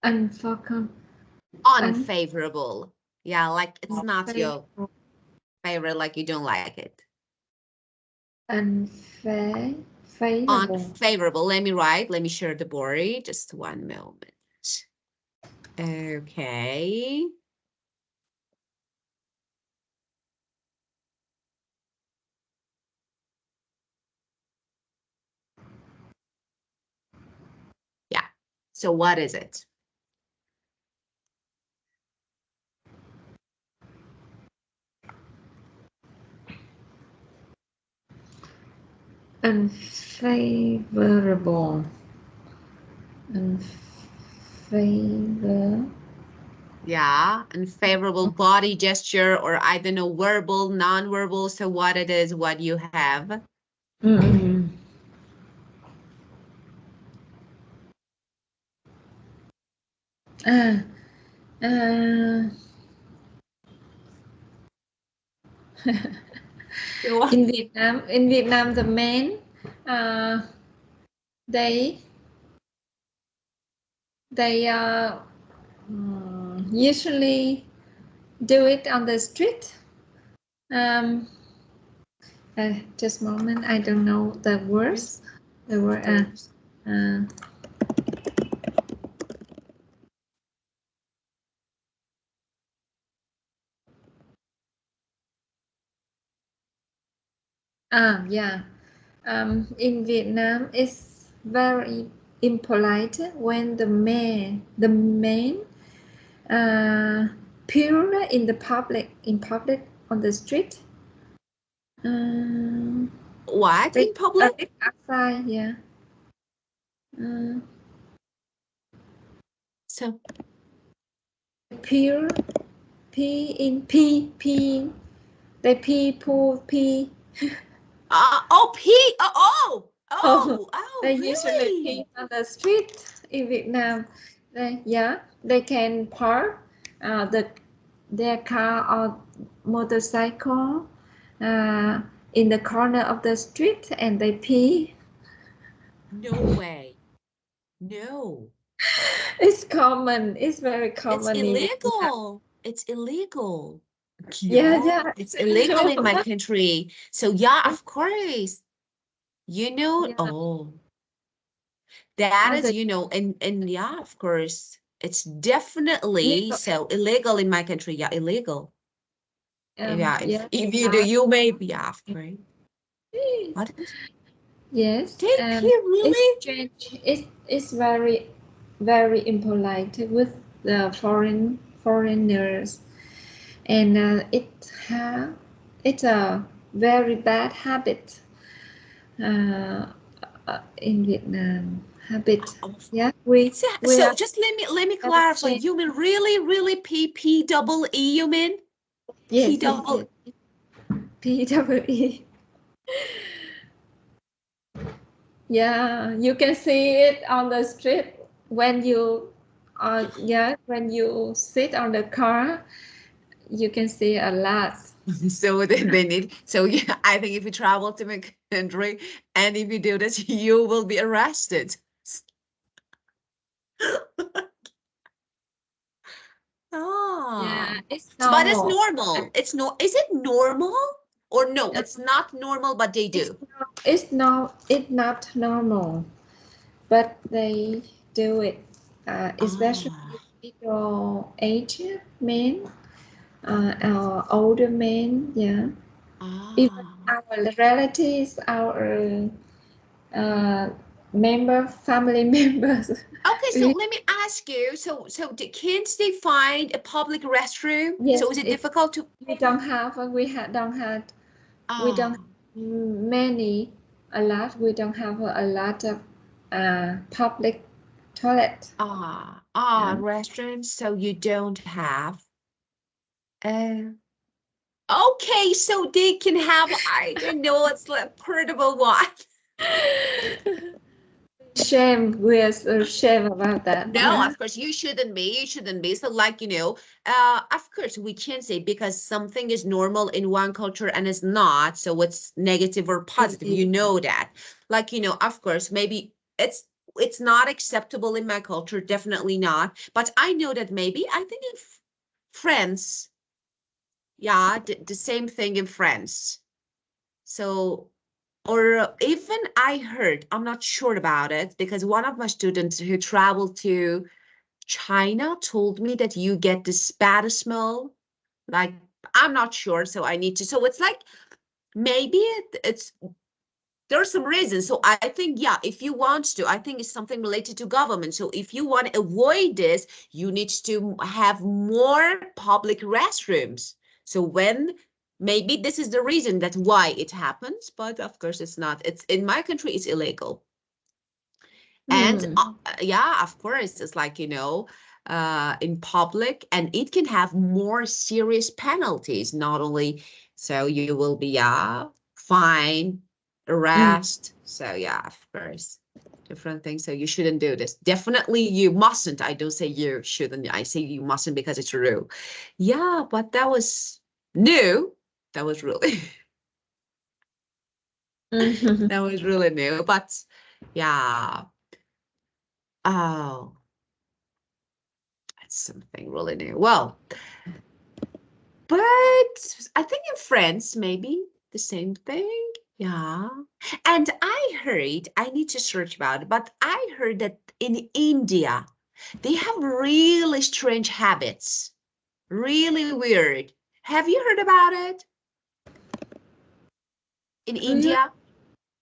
Unfavorable. Yeah, like it's not your unfavorable. favorite, like you don't like it. Favorable. Unfavorable. Let me write. Let me share the board. Just one moment. Okay. Yeah. So what is it? Unfavorable. Unfavorable. Yeah, unfavorable body gesture, or I don't know, verbal, non-verbal. So what it is, what you have. Mm. À, à, What? in Vietnam, the men, uh, they usually do it on the street. Um, just a moment, I don't know the words. The word. Yeah. In Vietnam, it's very impolite when the man pure in the public on the street. What They in public? outside, yeah. So They pee in pee. They pee. oh, pee. Oh, Oh, they usually really? pee on the street in Vietnam. They can park their car or motorcycle uh, in the corner of the street and they pee. No way. No. It's common. It's very It's common in Vietnam. illegal. It's illegal. Yeah, Yeah, yeah. it's illegal in my country. So yeah, of course. Yeah. Oh, that All is, the and yeah, of course. It's definitely legal. so illegal in my country. Yeah, illegal. Yeah, Yeah. if you do, you may be, yeah, of course. What is Yes, they pee it's really? strange. It's very impolite with the foreigners, and it's a very bad habit uh, in Vietnam. Habit. Oh, Yeah, we so are just let me never clarify. change. You mean really P double E, you mean? P Yes, yes, double yes. PWE. Yeah, you can see it on the street when when you sit on the car, you can see a lot. So they need, so yeah, I think if you travel to my country and if you do this, you will be arrested. Yeah, Oh, it's but it's normal. normal. It's no, is it normal or no? It's not normal, but they It's do. it's not normal, but they do it, especially Ah, middle age men, or older men. Yeah, even ah. our relatives, our uh, family members. Okay, so we, let me ask you. Can't they find a public restroom? yes, So is it difficult to? we don't have, don't have, we don't Ah, many a lot. We don't have a lot of public toilet. Yeah. restrooms. So you don't have. Uh, okay, so they can have. I don't know. It's like portable one. We're so shame about that. No, Yeah. of course you shouldn't be. You shouldn't be. So, like, of course we can't say because something is normal in one culture and it's not. So it's negative or positive. You know that. Like, of course, maybe it's it's not acceptable in my culture, definitely not. But I know that maybe, I think in France, yeah, the same thing in France. So, or even I heard, I'm not sure about it, because one of my students who traveled to China told me that you get this bad smell. Like, I'm not sure, so I need to. So it's like maybe it's there's some reasons. So I think, yeah, if you want to, I think it's something related to government. So if you want to avoid this, you need to have more public restrooms. So when maybe this is the reason that why it happens, but of course it's not. It's in my country, it's illegal. And yeah, of course, it's like, in public, and it can have more serious penalties, not only, so you will be, fine, arrest. So yeah, of course, different things. So you shouldn't do this. Definitely you mustn't. I don't say you shouldn't. I say you mustn't because it's true. Yeah, but that was new. That was really, that was really new. But yeah. Oh. That's something really new. Well, but I think in France, maybe the same thing. Yeah. And I heard, I need to search about it, but I heard that in India, they have really strange habits, really weird. Have you heard about it? In Really? India?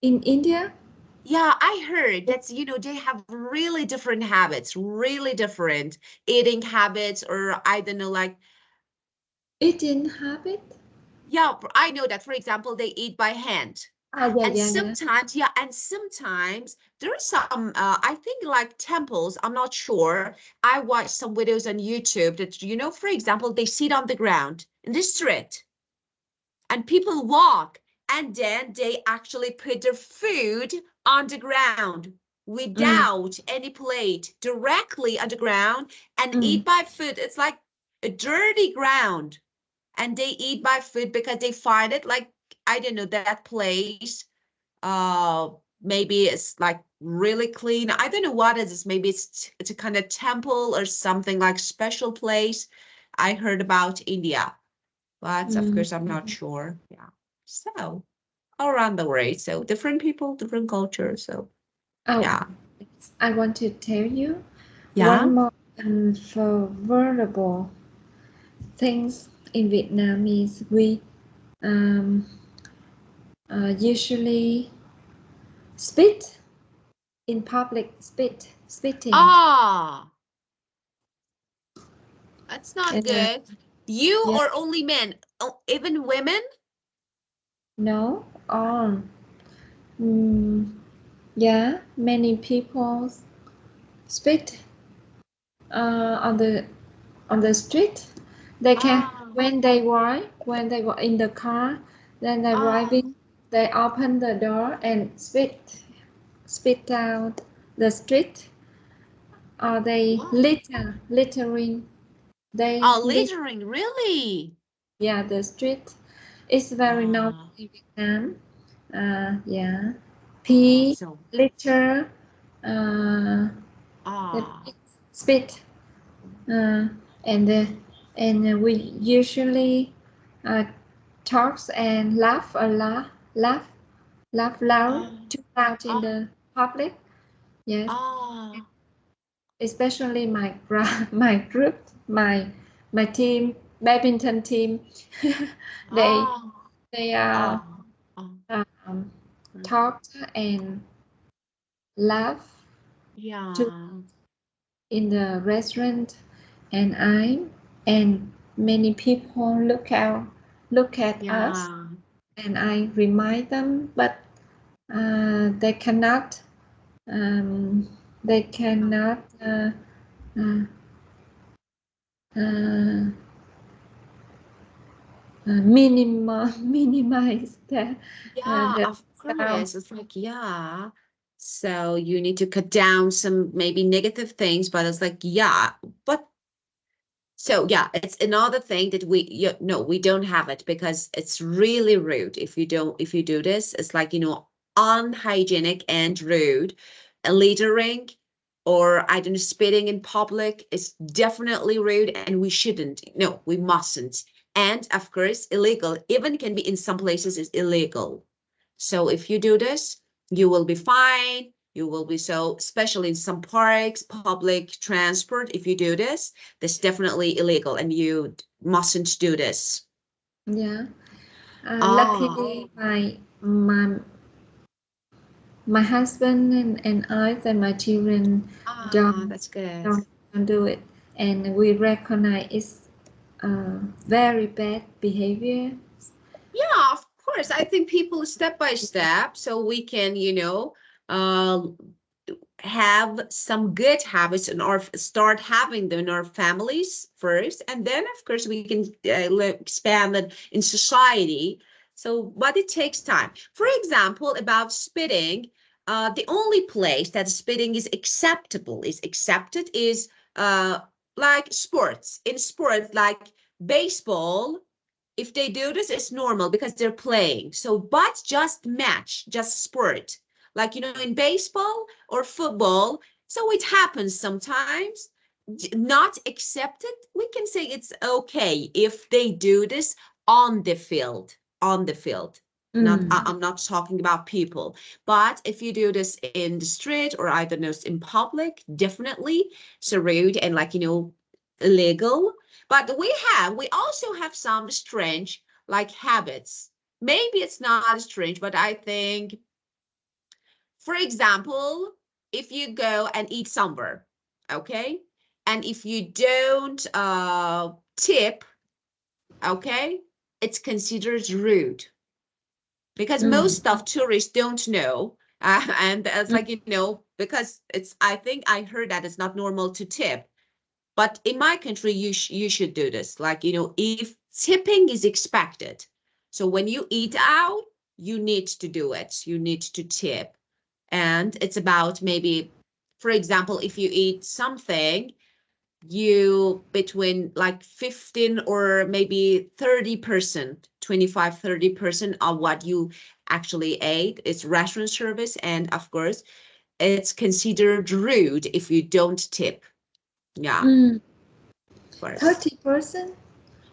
In India? Yeah, I heard that, they have really different habits, really different eating habits, or I don't know, like, Eating habit? yeah, I know that, for example, they eat by hand. Yeah, And yeah, yeah. sometimes, yeah, and sometimes there are some, I think like temples, I'm not sure. I watched some videos on YouTube that, for example, they sit on the ground in the street and people walk, and then they actually put their food on the ground without any plate, directly on the ground, and eat by foot. It's like a dirty ground, and they eat by foot because they find it like, I don't know, that place, maybe it's like really clean. I don't know what it is. Maybe it's a kind of temple or something, like special place. I heard about India, but of course I'm not sure. Yeah. So all around the world, so different people, different cultures. So Oh, yeah. I want to tell you Yeah. one more unfavorable things in Vietnam is we um, usually spit in public, spitting. Ah, that's not Uh, good. You yeah, or only men? Oh, even women? no, all. Yeah, many people spit on the street. They can Ah, when they were in the car, then they're ah, driving. They open the door and spit out the street. Or they what? littering. They Oh, lit. littering, really? Yeah, the street is very normal Ah, in Vietnam. Yeah, ah, pee, so, litter, uh, the ah, spit, uh, and we usually uh, talks and laugh loud, ah, too loud in ah, the public. Yes, ah, especially my my group, my team, badminton team. they ah, they ah, ah, um, mm, talk and laugh to yeah, in the restaurant, and many people look at us, yeah, and I remind them, but they cannot um, they cannot uh, uh, minimize yeah, the of sound. course. It's like, yeah. So you need to cut down some maybe negative things, but it's like, yeah, but so yeah, it's another thing that no, we don't have it because it's really rude if you do this. It's like, unhygienic and rude littering, or I don't know, spitting in public is definitely rude, and we shouldn't. No, we mustn't. And of course, illegal, even can be in some places is illegal. So if you do this, you will be fined. You will be so, especially in some parks, public transport. If you do this, that's definitely illegal, and you mustn't do this. Yeah. Ah, Luckily, my husband and I and my children don't that's good. don't, don't do it, and we recognize it's very bad behavior. Yeah, of course. I think people step by step, so we can, uh, have some good habits in our start having them in our families first, and then of course we can expand it in society. So but it takes time. For example, about spitting, the only place that spitting is accepted is like sports. In sports like baseball, if they do this, it's normal because they're playing. So, but just match, just sport, like, in baseball or football. So it happens sometimes. Not accepted. We can say it's okay if they do this on the field, on the field. Not, Mm. I'm not talking about people, but if you do this in the street or I don't know, in public, definitely so rude and like, illegal. But we also have some strange like habits. Maybe it's not strange, but I think, for example, if you go and eat somewhere, okay, and if you don't tip, okay, it's considered rude because Mm. most of tourists don't know. And it's Mm. like, because I think I heard that it's not normal to tip. But in my country, you should do this. Like, if tipping is expected, so when you eat out, you need to do it. You need to tip. And it's about maybe, for example, if you eat something, you between like 15 or maybe 30%, 25, 30% of what you actually ate is restaurant service. And of course, it's considered rude if you don't tip. Yeah, Mm. of course. 30%.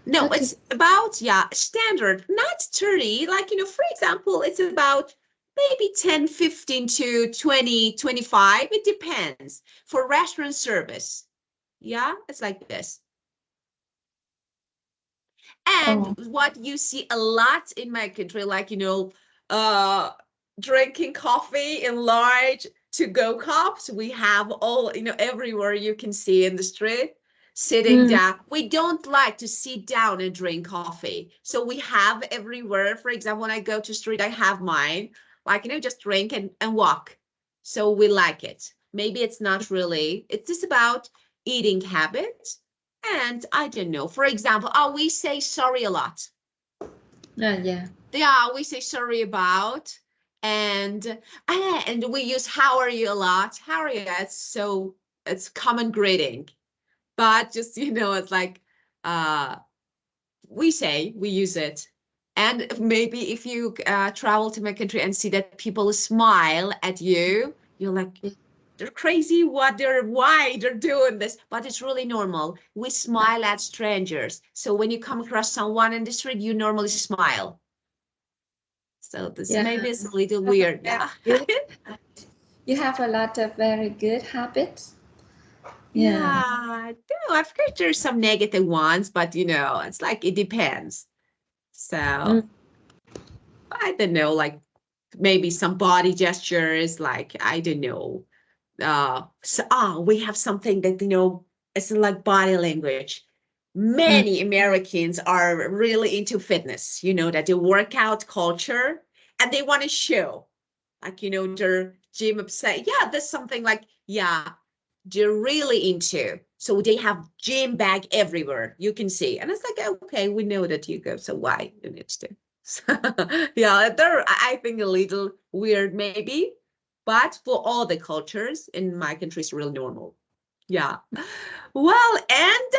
No, 30. it's about, yeah, standard, not 30. Like, for example, it's about maybe 10, 15 to 20, 25. It depends for restaurant service. Yeah, it's like this. And Oh. what you see a lot in my country, like, uh, drinking coffee in large to-go cups, we have all, everywhere you can see in the street, sitting Mm. down. We don't like to sit down and drink coffee. So we have everywhere. For example, when I go to street, I have mine, like, just drink and walk. So we like it. Maybe it's not really, it's just about eating habits. And I don't know, for example, we say sorry a lot. Yeah. Yeah, we say sorry about, and we use how are you a lot. How are you? It's common greeting, but just it's like uh we use it. And maybe if you travel to my country and see that people smile at you, you're like, they're crazy why they're doing this, but it's really normal. We smile at strangers. So when you come across someone in the street, you normally smile. So this Yeah. maybe is a little Have a weird. very Yeah. good. You have a lot of very good habits. Yeah. Yeah. No, of course there's some negative ones, but it's like it depends. So Mm. I don't know, like maybe some body gestures, like I don't know. We have something that it's like body language. Mm. Many Americans are really into fitness, that the workout culture, and they want to show, like, their gym upset. Yeah, there's something like, yeah, they're really into. So they have gym bag everywhere. You can see. And it's like, okay, we know that you go. So why you need to? So, yeah, they're, I think, a little weird maybe, but for all the cultures in my country, it's real normal. Yeah. Well, and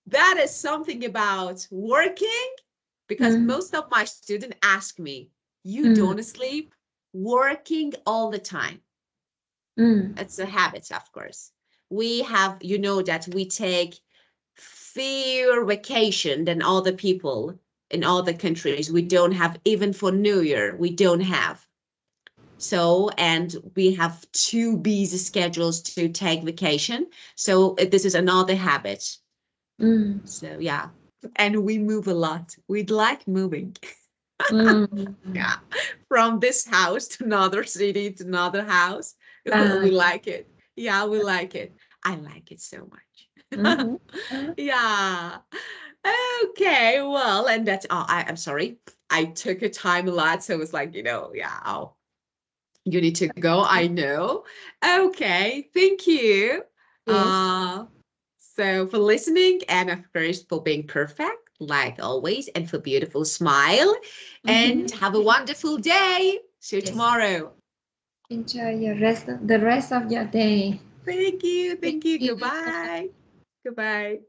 that is something about working, because Mm. most of my students ask me, you Mm. don't sleep, working all the time. It's a habit, of course. We have, you know, that we take fewer vacation than all the people in all the countries. We don't have, even for New Year, we don't have. So, and we have two busy schedules to take vacation. So this is another habit. So yeah, and we move a lot. We'd like moving. Yeah, from this house to another city to another house. We like it. Yeah, we like it. I like it so much. Yeah. Okay, well, and that's I'm sorry. I took a time a lot, so it was like, yeah, oh, you need to go. I know. Okay, thank you. Yes. So for listening and of course for being perfect, like always, and for beautiful smile. And have a wonderful day. See you Yes. tomorrow. Enjoy the rest of your day. Thank you. Thank Thank you. you. Goodbye. Goodbye.